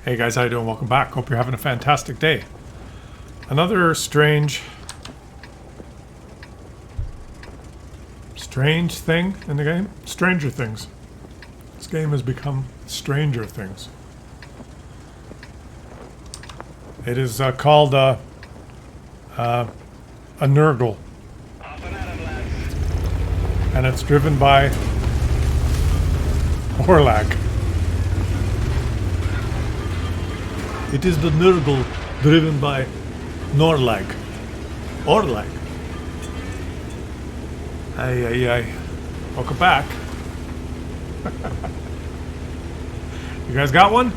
Hey guys, how you doing? Welcome back. Hope you're having a fantastic day. Another strange thing in the game. Stranger Things. This game has become Stranger Things. It is called a Nurgle. And it's driven by Orlag. It is the Nurgle driven by Norlag. Orlag. Ay. Welcome back. You guys got one?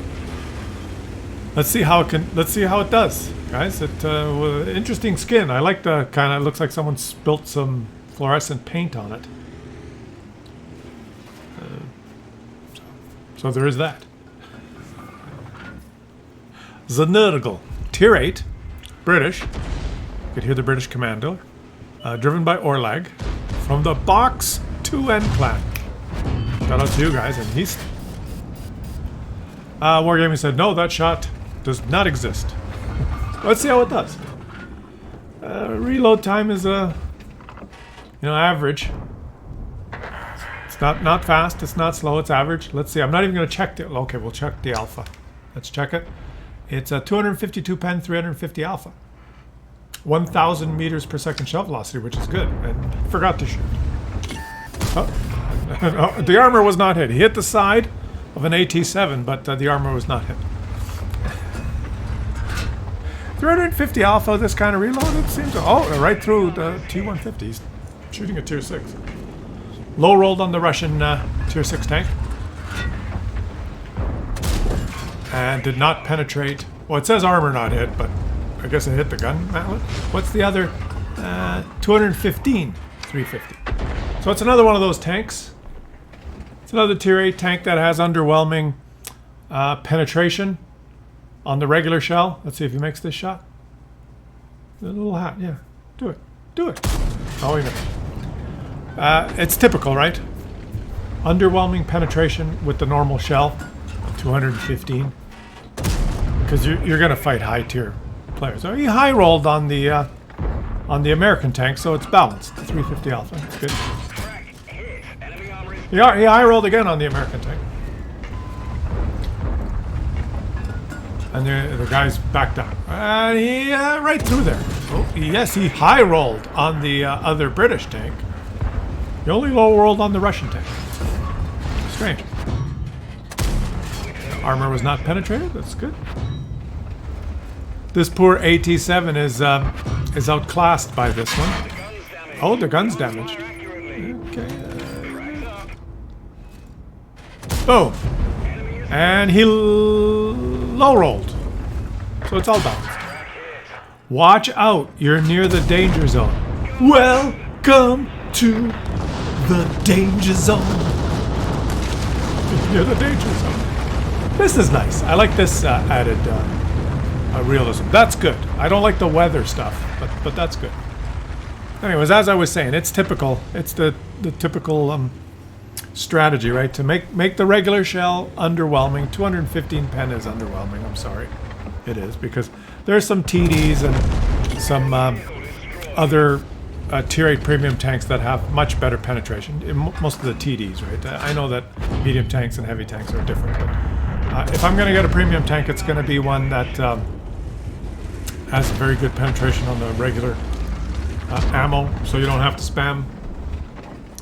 Let's see how it does, guys. Interesting skin. I like the kind of, looks like someone spilt some fluorescent paint on it. So there is that. The Nurgle. Tier 8. British. You could hear the British commander. Driven by Orlag. From the Box 2N clan. Shout out to you guys in East. Wargaming said, no, that shot does not exist. Let's see how it does. Reload time is average. It's not fast, it's not slow, it's average. Let's see, I'm not even going to check the... Okay, we'll check the alpha. Let's check it. It's a 252 pen, 350 alpha. 1,000 meters per second shell velocity, which is good. And forgot to shoot. Oh. The armor was not hit. He hit the side of an AT-7, but the armor was not hit. 350 alpha, this kind of reload, it seems... Oh, right through the T-150. He's shooting a tier 6. Low rolled on the Russian tier 6 tank. And did not penetrate... Well, it says armor not hit, but I guess it hit the gun mallet. What's the other? 215, 350. So it's another one of those tanks. It's another tier 8 tank that has underwhelming penetration on the regular shell. Let's see if he makes this shot. The little hat, yeah. Do it. Do it. Oh, he missed. It's typical, right? Underwhelming penetration with the normal shell. 215. Because you're going to fight high tier players. So he high rolled on the American tank, so it's balanced. 350 alpha. That's good. He high rolled again on the American tank. And the guy's back down. And he right through there. Oh, yes, he high rolled on the other British tank. He only low rolled on the Russian tank. Strange. Armor was not penetrated. That's good. This poor AT-7 is outclassed by this one. Oh, the gun's damaged. Okay. Boom. And he low rolled. So it's all balanced. Watch out. You're near the danger zone. Welcome to the danger zone. Near the danger zone. This is nice. I like this added realism. That's good. I don't like the weather stuff, but that's good. Anyways, as I was saying, it's typical. It's the typical strategy, right? To make the regular shell underwhelming. 215 pen is underwhelming. I'm sorry. It is, because there's some TDs and some other tier 8 premium tanks that have much better penetration. Most of the TDs, right? I know that medium tanks and heavy tanks are different, but if I'm going to get a premium tank, it's going to be one that has very good penetration on the regular ammo, so you don't have to spam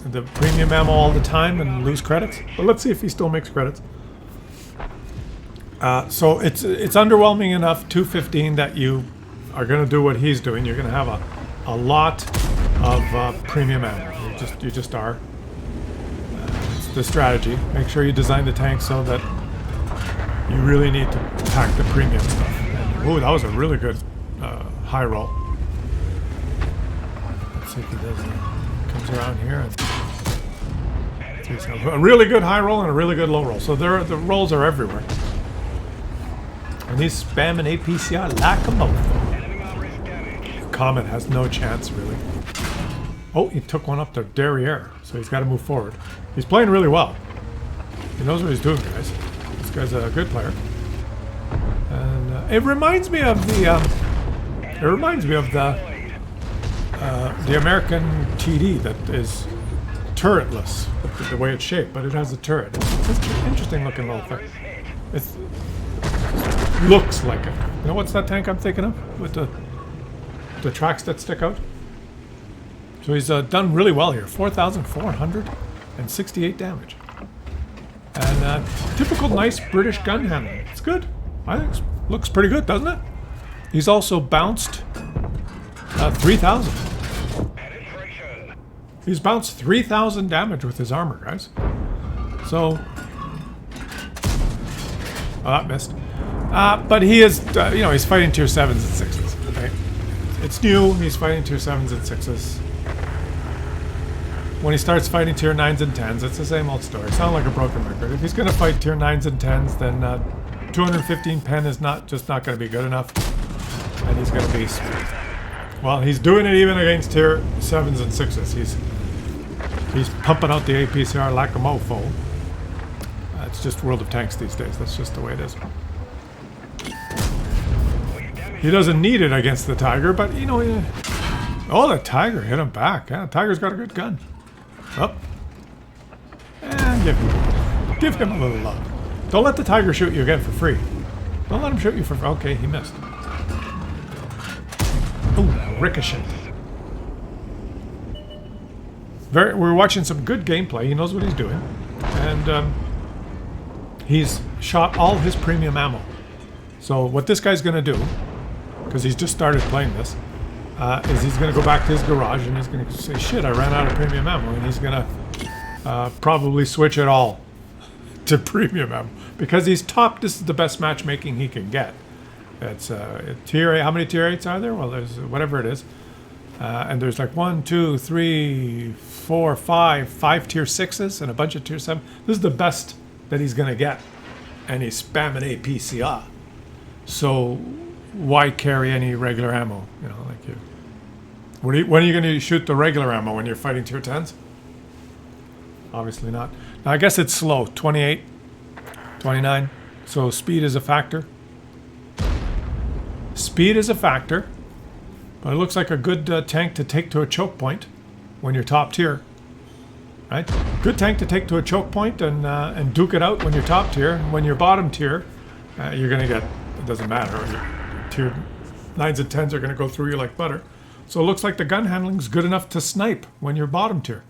the premium ammo all the time and lose credits. But let's see if he still makes credits. So it's underwhelming enough, 215, that you are going to do what he's doing. You're going to have a lot of premium ammo. You just are. It's the strategy. Make sure you design the tank so that you really need to pack the premium stuff. Ooh, that was a really good high roll. Let's see if he does it. Comes around here and a really good high roll and a really good low roll. So the rolls are everywhere. And he's spamming APCR like a mofo. Comet has no chance, really. Oh, he took one up to derriere, so he's got to move forward. He's playing really well. He knows what he's doing, guys. This guy's a good player. And it reminds me of the the American TD that is turretless, the way it's shaped, but it has a turret. It's an interesting looking little thing. It looks like it. You know what's that tank I'm thinking of with the tracks that stick out? So he's done really well here. 4,468 damage. And typical nice British gun handling. It's good. I think it looks pretty good, doesn't it? He's also bounced 3,000. He's bounced 3,000 damage with his armor, guys. So, oh, that missed. But he is, you know, he's fighting tier 7s and 6s. Right? It's new. He's fighting tier 7s and 6s. When he starts fighting tier 9s and 10s, it's the same old story. Sound like a broken record. If he's going to fight tier 9s and 10s, then 215 pen is not going to be good enough. And he's going to be... Well, he's doing it even against tier 7s and 6s. He's pumping out the APCR like a mofo. It's just World of Tanks these days. That's just the way it is. He doesn't need it against the Tiger, but, you know... Oh, the Tiger hit him back. Yeah, the Tiger's got a good gun. Up. And give him a little love. Don't let the Tiger shoot you again for free. Don't let him shoot you for... Okay, he missed. Ooh, ricochet. We're watching some good gameplay. He knows what he's doing. And he's shot all his premium ammo. So what this guy's going to do, because he's just started playing this, is he's going to go back to his garage and he's going to say, shit, I ran out of premium ammo. And he's going to probably switch it all to premium ammo. Because he's top, this is the best matchmaking he can get. It's tier 8. How many tier 8s are there? Well, there's whatever it is. And there's like 1, 2, 3, 4, 5 tier 6s and a bunch of tier 7. This is the best that he's going to get. And he's spamming APCR. So why carry any regular ammo? You know, like you. When are you going to shoot the regular ammo when you're fighting tier 10s? Obviously not. Now, I guess it's slow. 28, 29. So speed is a factor. Speed is a factor. But it looks like a good tank to take to a choke point when you're top tier. Right? Good tank to take to a choke point and duke it out when you're top tier. When you're bottom tier, you're going to get... It doesn't matter. Tier 9s and 10s are going to go through you like butter. So it looks like the gun handling is good enough to snipe when you're bottom tier.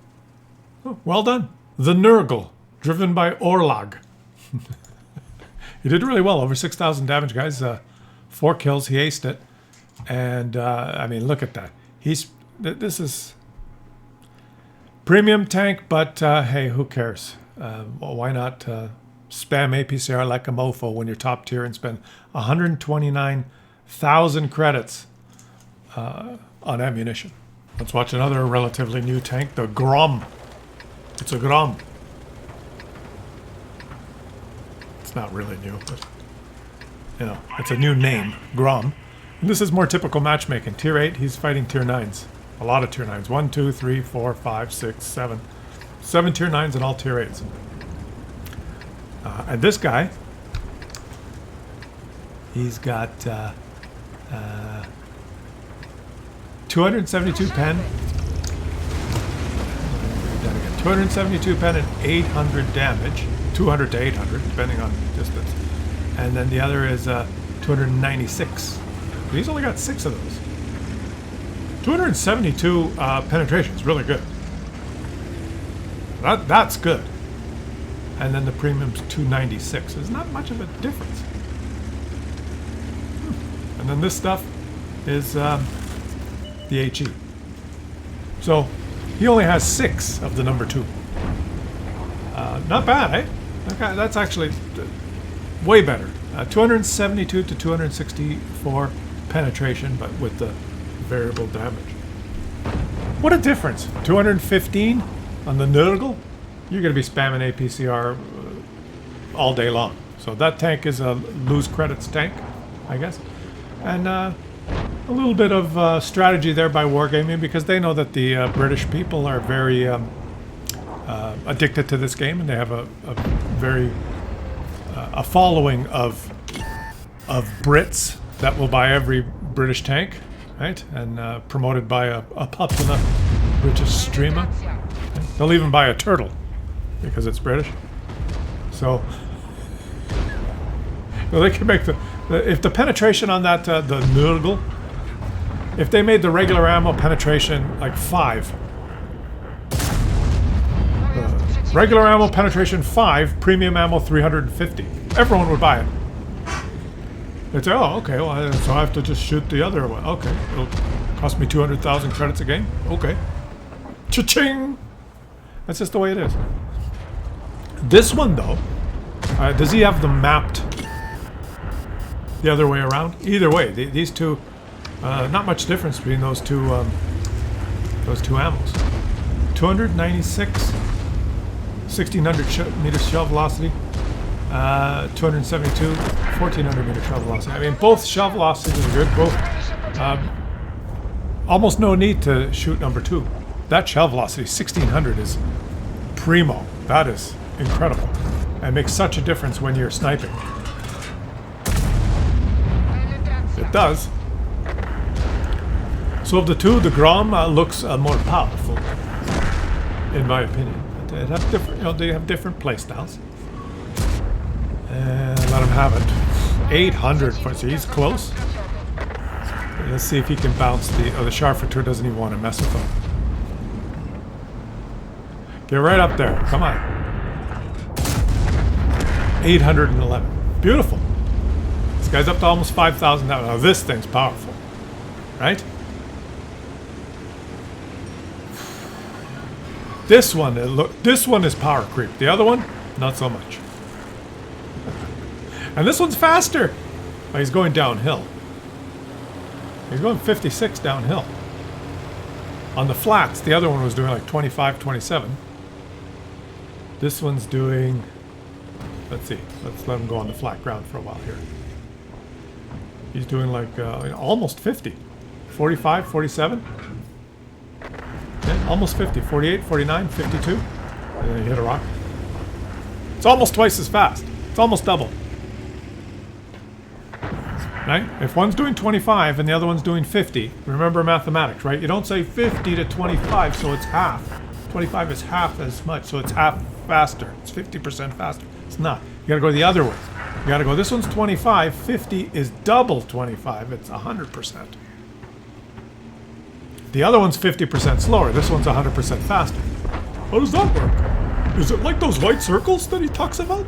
Oh, well done. The Nurgle, driven by Orlag. He did really well. Over 6,000 damage, guys. 4 kills. He aced it. And, I mean, look at that. This is premium tank, but, hey, who cares? Well, why not spam APCR like a mofo when you're top tier and spend 129,000 credits on ammunition? Let's watch another relatively new tank, the Grom. It's a Grom. It's not really new, but, you know, it's a new name, Grom. And this is more typical matchmaking. Tier 8, he's fighting tier 9s. A lot of tier 9s. 1, 2, 3, 4, 5, 6, 7. 7 tier 9s and all tier 8s. And this guy, he's got 272 pen. 272 pen and 800 damage. 200 to 800, depending on distance. And then the other is 296. He's only got 6 of those. 272 penetration is really good. That's good. And then the premium's 296. There's not much of a difference. And then this stuff is the HE. So he only has 6 of the number 2. Not bad, eh? Okay, that's actually way better. 272 to 264 penetration, but with the variable damage. What a difference. 215 on the Nurgle. You're going to be spamming APCR all day long. So that tank is a lose credits tank, I guess. And a little bit of strategy there by Wargaming, because they know that the British people are very addicted to this game, and they have a very a following of of Brits that will buy every British tank, right? And promoted by a popular British streamer. Right? They'll even buy a turtle because it's British. So well, they can make if the penetration on that the Nurgle, if they made the regular ammo penetration like 5. Regular ammo penetration 5, premium ammo 350. Everyone would buy it. They'd say, oh, okay, well, so I have to just shoot the other one. Okay, it'll cost me 200,000 credits a game. Okay. Cha-ching! That's just the way it is. This one, though, does he have them mapped the other way around? Either way, these two, not much difference between those two ammos. 296. 1600 meters shell velocity, 272, 1400 meter shell velocity. I mean, both shell velocities are good. Both, almost no need to shoot number 2. That shell velocity, 1600, is primo. That is incredible. It makes such a difference when you're sniping. It does. So of the two, the Grom looks more powerful, in my opinion. They have different, they have different play styles. And let him have it. 800 points. He's close. Let's see if he can bounce the. Oh, the Scharfeteur doesn't even want to mess with him. Get right up there. Come on. 811. Beautiful. This guy's up to almost 5,000 now. Now this thing's powerful, right? This one, this one is power creep. The other one, not so much. And this one's faster. Oh, he's going downhill. He's going 56 downhill. On the flats, the other one was doing like 25, 27. This one's doing, let's see, let's let him go on the flat ground for a while here. He's doing like almost 50. 45, 47. Yeah, almost 50. 48, 49, 52. And then you hit a rock. It's almost twice as fast. It's almost double. Right? If one's doing 25 and the other one's doing 50, remember mathematics, right? You don't say 50 to 25, so it's half. 25 is half as much, so it's half faster. It's 50% faster. It's not. You gotta go the other way. You gotta go, this one's 25, 50 is double 25, it's 100%. The other one's 50% slower, this one's 100% faster. How does that work? Is it like those white circles that he talks about?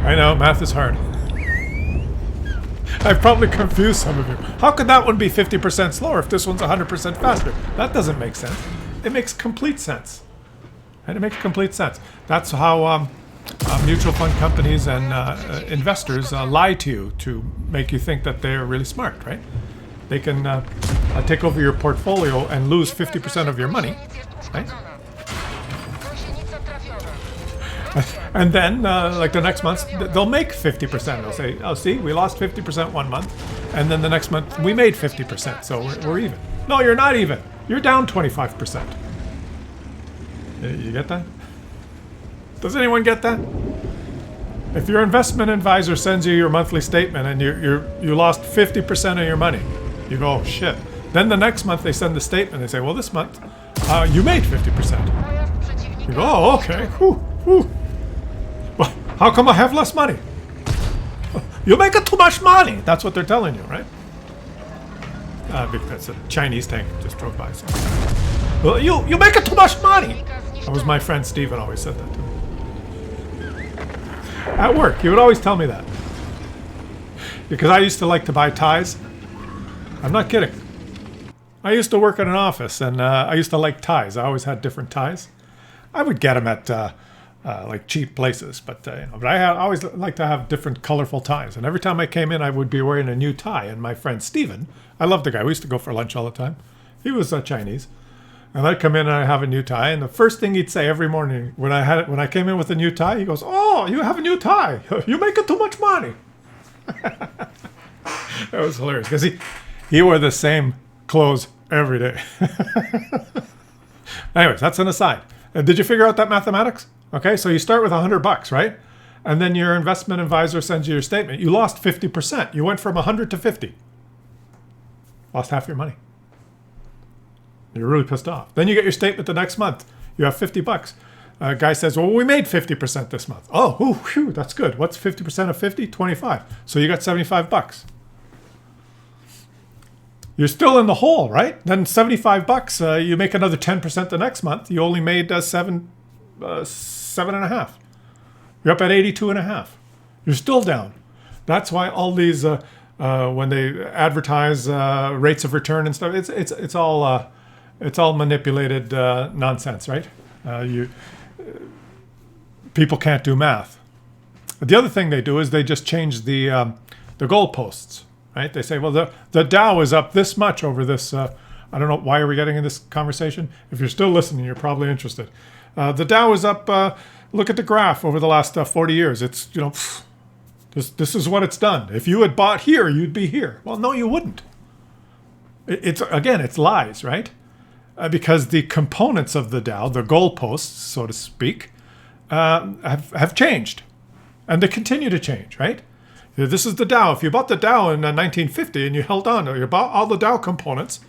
I know, math is hard. I've probably confused some of you. How could that one be 50% slower if this one's 100% faster? That doesn't make sense. It makes complete sense. And it makes complete sense. That's how mutual fund companies and investors lie to you to make you think that they're really smart, right? They can take over your portfolio and lose 50% of your money, right? And then, like the next month, they'll make 50%. They'll say, oh, see, we lost 50% one month. And then the next month, we made 50%, so we're even. No, you're not even. You're down 25%. You get that? Does anyone get that? If your investment advisor sends you your monthly statement and you lost 50% of your money, you go, oh, shit. Then the next month they send the statement. They say, well, this month you made 50%. You go, oh, okay. Whew, whew. Well, how come I have less money? You make too much money. That's what they're telling you, right? Because a Chinese tank just drove by. So. Well, you make too much money. That was my friend Steven always said that to me. At work, he would always tell me that. Because I used to like to buy ties. I'm not kidding. I used to work in an office, and I used to like ties. I always had different ties. I would get them at like cheap places, but but I always like to have different colorful ties. And every time I came in, I would be wearing a new tie. And my friend Steven, I love the guy. We used to go for lunch all the time. He was Chinese, and I'd come in and I have a new tie. And the first thing he'd say every morning when I came in with a new tie, he goes, "Oh, you have a new tie. You make too much money." That was hilarious because he wore the same clothes every day. Anyways, that's an aside. Did you figure out that mathematics? Okay, so you start with $100, right? and then your investment advisor sends you your statement. You lost 50%. You went from 100 to 50. Lost half your money. You're really pissed off. Then you get your statement the next month. You have 50 bucks. A guy says, well, we made 50% this month. Oh, whew, that's good. What's 50% of 50? 25. So you got 75 bucks. You're still in the hole, right? Then 75 bucks, you make another 10% the next month. You only made 7.5. You're up at 82.5. You're still down. That's why all these, when they advertise rates of return and stuff, it's all manipulated nonsense, right? People can't do math. The other thing they do is they just change the goalposts. Right? They say, well, the Dow is up this much over this. I don't know. Why are we getting in this conversation? If you're still listening, you're probably interested. The Dow is up. Look at the graph over the last 40 years. It's, this is what it's done. If you had bought here, you'd be here. Well, no, you wouldn't. It's lies, right? Because the components of the Dow, the goalposts, so to speak, have changed. And they continue to change, right? This is the Dow. If you bought the Dow in 1950 and you held on, or you bought all the Dow components,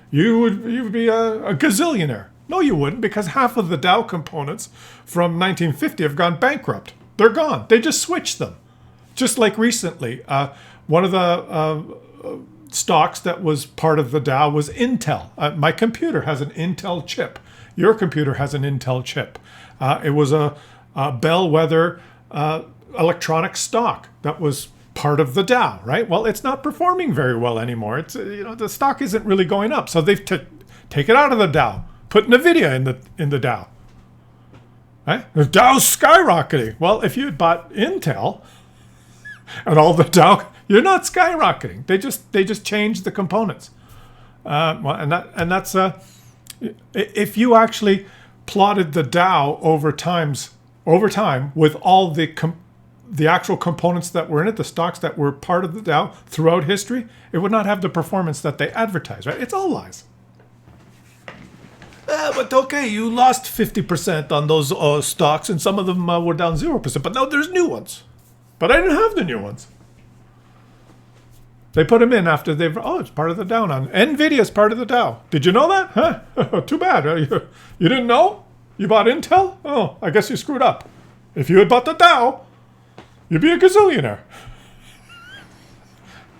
you would be a gazillionaire. No, you wouldn't, because half of the Dow components from 1950 have gone bankrupt. They're gone. They just switched them. Just like recently, one of the stocks that was part of the Dow was Intel. My computer has an Intel chip. Your computer has an Intel chip. It was a bellwether electronic stock that was part of the Dow, right? Well, it's not performing very well anymore. It's the stock isn't really going up, so they've taken it out of the Dow, put NVIDIA in the Dow. Right? The Dow's skyrocketing. Well, if you had bought Intel and all the Dow, you're not skyrocketing. They just changed the components. That's if you actually plotted the Dow over time with all the actual components that were in it, the stocks that were part of the Dow throughout history, it would not have the performance that they advertise, right? It's all lies. But okay, you lost 50% on those stocks, and some of them were down 0%. But now there's new ones. But I didn't have the new ones. They put them in after it's part of the Dow now. NVIDIA's part of the Dow. Did you know that? Huh? Too bad. You didn't know? You bought Intel? Oh, I guess you screwed up. If you had bought the Dow, you'd be a gazillionaire.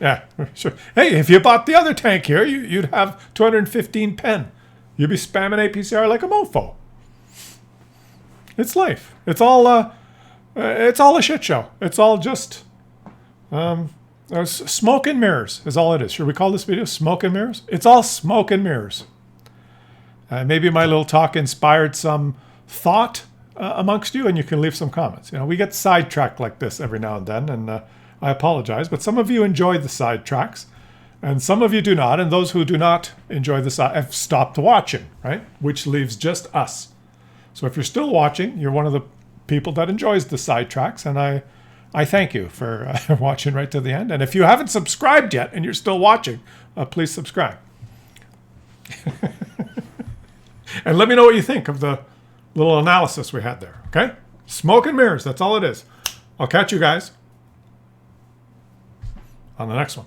Yeah, sure. Hey, if you bought the other tank here, you'd have 215 pen. You'd be spamming APCR like a mofo. It's life. It's all a shit show. It's all just smoke and mirrors is all it is. Should we call this video smoke and mirrors? It's all smoke and mirrors. Maybe my little talk inspired some thought amongst you, and you can leave some comments. We get sidetracked like this every now and then, and I apologize, but some of you enjoy the sidetracks, and some of you do not, and those who do not enjoy the side have stopped watching, right? Which leaves just us. So if you're still watching, you're one of the people that enjoys the sidetracks, and I thank you for watching right to the end. And if you haven't subscribed yet and you're still watching, please subscribe. And let me know what you think of the little analysis we had there, okay? Smoke and mirrors, that's all it is. I'll catch you guys on the next one.